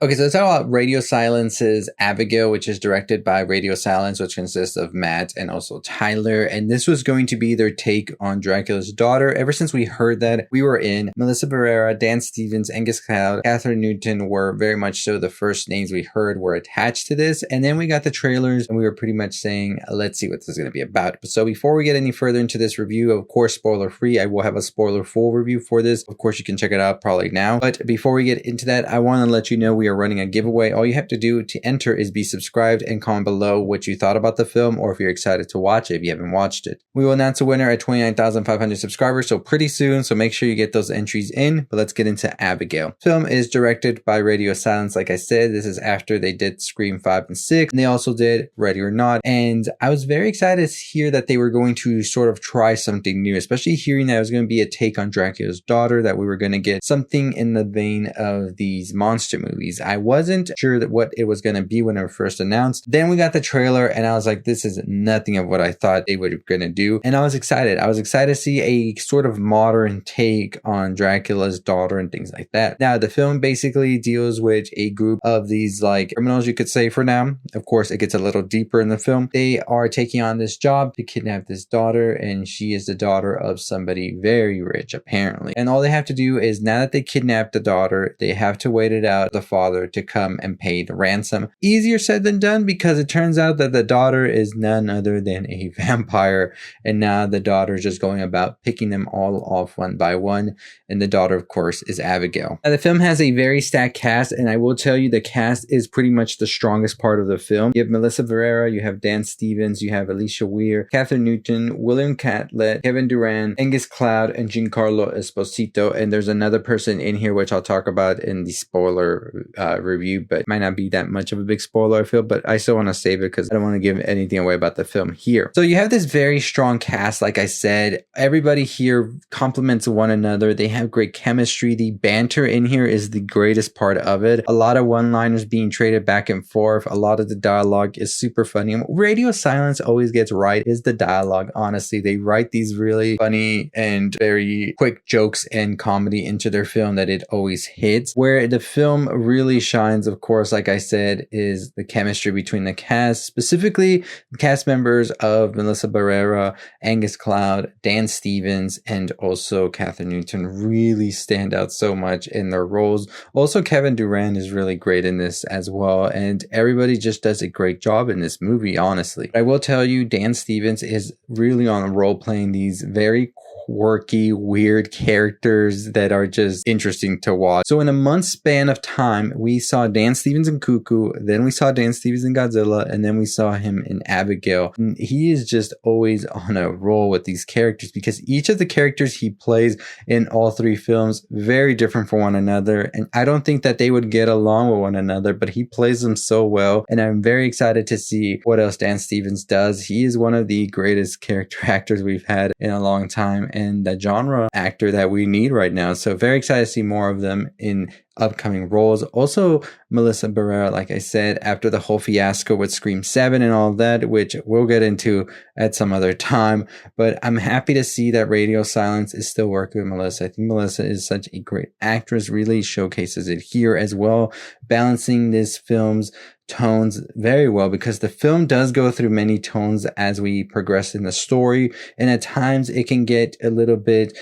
Okay, so let's talk about Radio Silence's Abigail, which is directed by Radio Silence, which consists of Matt and also Tyler. And this was going to be their take on Dracula's daughter. Ever since we heard that, we were in. Melissa Barrera, Dan Stevens, Angus Cloud, Catherine Newton were very much so the first names we heard were attached to this. And then we got the trailers and we were pretty much saying, let's see what this is going to be about. So before we get any further into this review, of course, spoiler free, I will have a spoiler full review for this. Of course, you can check it out probably now. But before we get into that, I want to let you know we are running a giveaway. All you have to do to enter is be subscribed and comment below what you thought about the film or if you're excited to watch it if you haven't watched it. We will announce a winner at 29,500 subscribers, so pretty soon, so make sure you get those entries in. But let's get into Abigail. The film is directed by Radio Silence. Like I said, this is after they did Scream 5 and 6, and they also did Ready or Not, and I was very excited to hear that they were going to sort of try something new, especially hearing that it was going to be a take on Dracula's daughter, that we were going to get something in the vein of these monster movies. I wasn't sure that what it was going to be when it was first announced. Then we got the trailer and I was like, this is nothing of what I thought they were going to do. And I was excited. I was excited to see a sort of modern take on Dracula's daughter and things like that. Now, the film basically deals with a group of these like criminals, you could say for now. Of course, it gets a little deeper in the film. They are taking on this job to kidnap this daughter, and she is the daughter of somebody very rich, apparently. And all they have to do is, now that they kidnapped the daughter, they have to wait it out the father to come and pay the ransom. Easier said than done, because it turns out that the daughter is none other than a vampire, and now the daughter is just going about picking them all off one by one, and the daughter, of course, is Abigail. Now, the film has a very stacked cast, and I will tell you the cast is pretty much the strongest part of the film. You have Melissa Barrera, you have Dan Stevens, you have Alicia Weir, Catherine Newton, William Catlett, Kevin Durant, Angus Cloud, and Giancarlo Esposito, and there's another person in here which I'll talk about in the spoiler review, but might not be that much of a big spoiler, I feel, but I still want to save it because I don't want to give anything away about the film here. So you have this very strong cast. Like I said, everybody here complements one another. They have great chemistry. The banter in here is the greatest part of it. A lot of one-liners being traded back and forth. A lot of the dialogue is super funny. And what Radio Silence always gets right is the dialogue. Honestly, they write these really funny and very quick jokes and comedy into their film that it always hits. Where the film really shines, of course, like I said, is the chemistry between the cast, specifically the cast members of Melissa Barrera, Angus Cloud, Dan Stevens, and also Catherine Newton really stand out so much in their roles. Also, Kevin Durant is really great in this as well, and everybody just does a great job in this movie, honestly. I will tell you, Dan Stevens is really on a roll playing these very quirky, weird characters that are just interesting to watch. So in a month span of time, we saw Dan Stevens in Cuckoo, then we saw Dan Stevens in Godzilla, and then we saw him in Abigail. And he is just always on a roll with these characters, because each of the characters he plays in all three films very different from one another, and I don't think that they would get along with one another, but he plays them so well, and I'm very excited to see what else Dan Stevens does. He is one of the greatest character actors we've had in a long time, and the genre actor that we need right now. So very excited to see more of them in upcoming roles. Also, Melissa Barrera, like I said, after the whole fiasco with Scream 7 and all that, which we'll get into at some other time, but I'm happy to see that Radio Silence is still working with Melissa. I think Melissa is such a great actress, really showcases it here as well, balancing this film's tones very well, because the film does go through many tones as we progress in the story, and at times it can get a little bit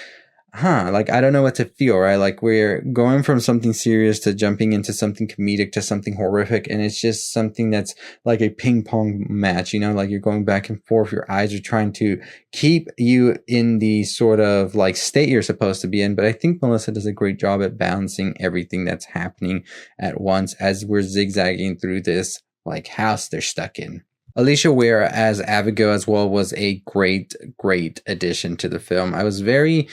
like I don't know what to feel, right? Like we're going from something serious to jumping into something comedic to something horrific, and it's just something that's like a ping pong match, you know, like you're going back and forth. Your eyes are trying to keep you in the sort of like state you're supposed to be in, but I think Melissa does a great job at balancing everything that's happening at once as we're zigzagging through this like house they're stuck in. Alicia Weir as Abigail as well was a great addition to the film. I was very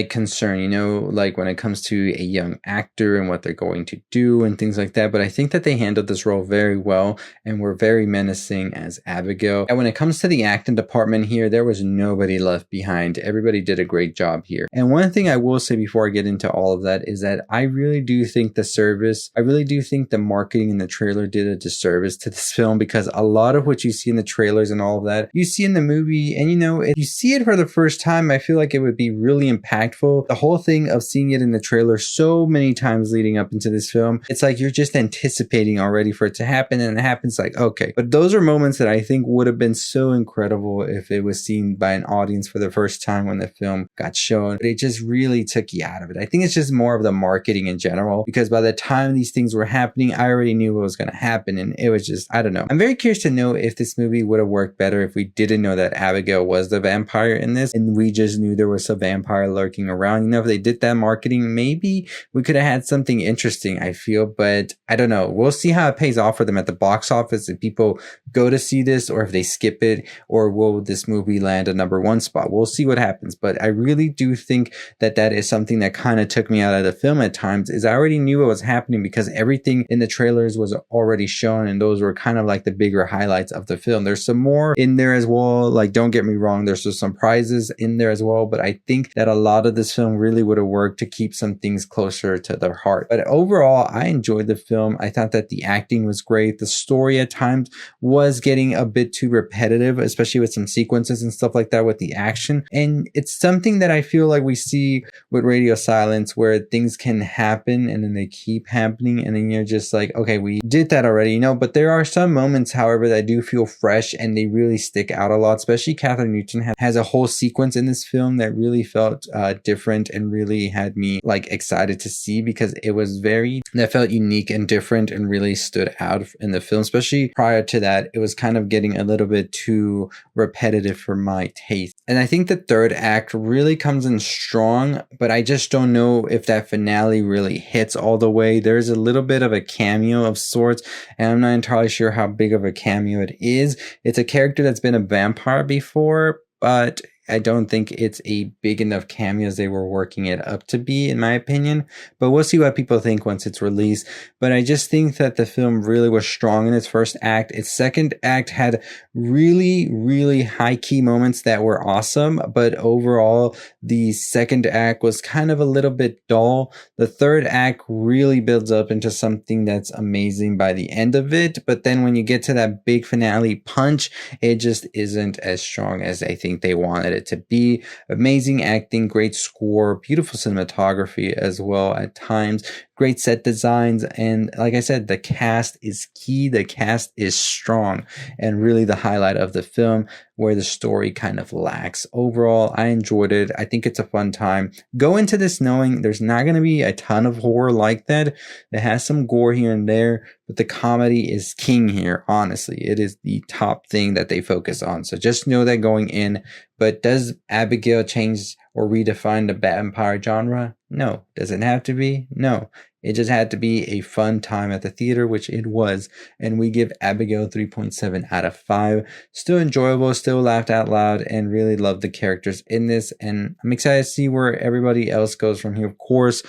concerned, you know, like when it comes to a young actor and what they're going to do and things like that. But I think that they handled this role very well and were very menacing as Abigail. And when it comes to the acting department here, there was nobody left behind. Everybody did a great job here. And one thing I will say before I get into all of that is that I really do think the marketing in the trailer did a disservice to this film, because a lot of what you see in the trailers and all of that, you see in the movie. And if you see it for the first time, I feel like it would be really impactful. The whole thing of seeing it in the trailer so many times leading up into this film, it's like you're just anticipating already for it to happen, and it happens like, okay. But those are moments that I think would have been so incredible if it was seen by an audience for the first time when the film got shown. But it just really took you out of it. I think it's just more of the marketing in general, because by the time these things were happening, I already knew what was going to happen, and it was just, I don't know. I'm very curious to know if this movie would have worked better if we didn't know that Abigail was the vampire in this, and we just knew there was a vampire lurking around. If they did that marketing, maybe we could have had something interesting, I feel. But I don't know. We'll see how it pays off for them at the box office, if people go to see this or if they skip it, or will this movie land a #1 spot. We'll see what happens. But I really do think that that is something that kind of took me out of the film at times, is I already knew what was happening because everything in the trailers was already shown, and those were kind of like the bigger highlights of the film. There's some more in there as well. Like, don't get me wrong, there's some surprises in there as well, but I think that a lot of this film really would have worked to keep some things closer to their heart. But overall, I enjoyed the film. I thought that the acting was great. The story at times was getting a bit too repetitive, especially with some sequences and stuff like that with the action. And it's something that I feel like we see with Radio Silence, where things can happen and then they keep happening, and then you're just like, okay, we did that already, but there are some moments, however, that do feel fresh and they really stick out a lot. Especially Catherine Newton has a whole sequence in this film that really felt different and really had me like excited to see, because it was that felt unique and different and really stood out in the film. Especially prior to that, it was kind of getting a little bit too repetitive for my taste. And I think the third act really comes in strong, but I just don't know if that finale really hits all the way. There's a little bit of a cameo of sorts, and I'm not entirely sure how big of a cameo it is. It's a character that's been a vampire before, but I don't think it's a big enough cameo as they were working it up to be, in my opinion. But we'll see what people think once it's released. But I just think that the film really was strong in its first act. Its second act had really, really high key moments that were awesome. But overall, the second act was kind of a little bit dull. The third act really builds up into something that's amazing by the end of it. But then when you get to that big finale punch, it just isn't as strong as I think they wanted it to be. Amazing acting, great score, beautiful cinematography as well at times, great set designs, and like I said, the cast is key. The cast is strong and really the highlight of the film, where the story kind of lacks. Overall, I enjoyed it. I think it's a fun time. Go into this knowing there's not going to be a ton of horror like that. It has some gore here and there, but the comedy is king here. Honestly, it is the top thing that they focus on. So just know that going in. But does Abigail change or redefine the vampire genre? No. Does it have to be? No. It just had to be a fun time at the theater, which it was. And we give Abigail 3.7 out of 5. Still enjoyable, still laughed out loud, and really loved the characters in this. And I'm excited to see where everybody else goes from here. Of course,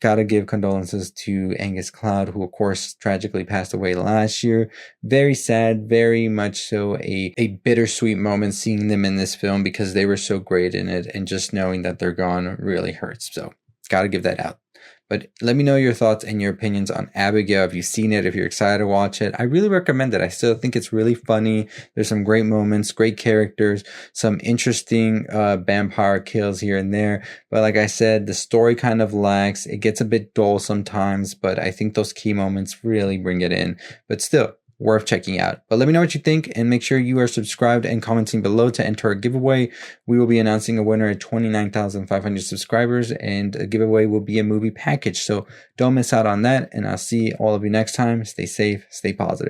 gotta give condolences to Angus Cloud, who of course tragically passed away last year. Very sad, very much so a bittersweet moment seeing them in this film, because they were so great in it, and just knowing that they're gone really hurts. So gotta give that out. But let me know your thoughts and your opinions on Abigail. If you've seen it, if you're excited to watch it, I really recommend it. I still think it's really funny. There's some great moments, great characters, some interesting vampire kills here and there. But like I said, the story kind of lacks. It gets a bit dull sometimes, but I think those key moments really bring it in. But still, worth checking out. But let me know what you think, and make sure you are subscribed and commenting below to enter a giveaway. We will be announcing a winner at 29,500 subscribers, and a giveaway will be a movie package. So don't miss out on that, and I'll see all of you next time. Stay safe, stay positive.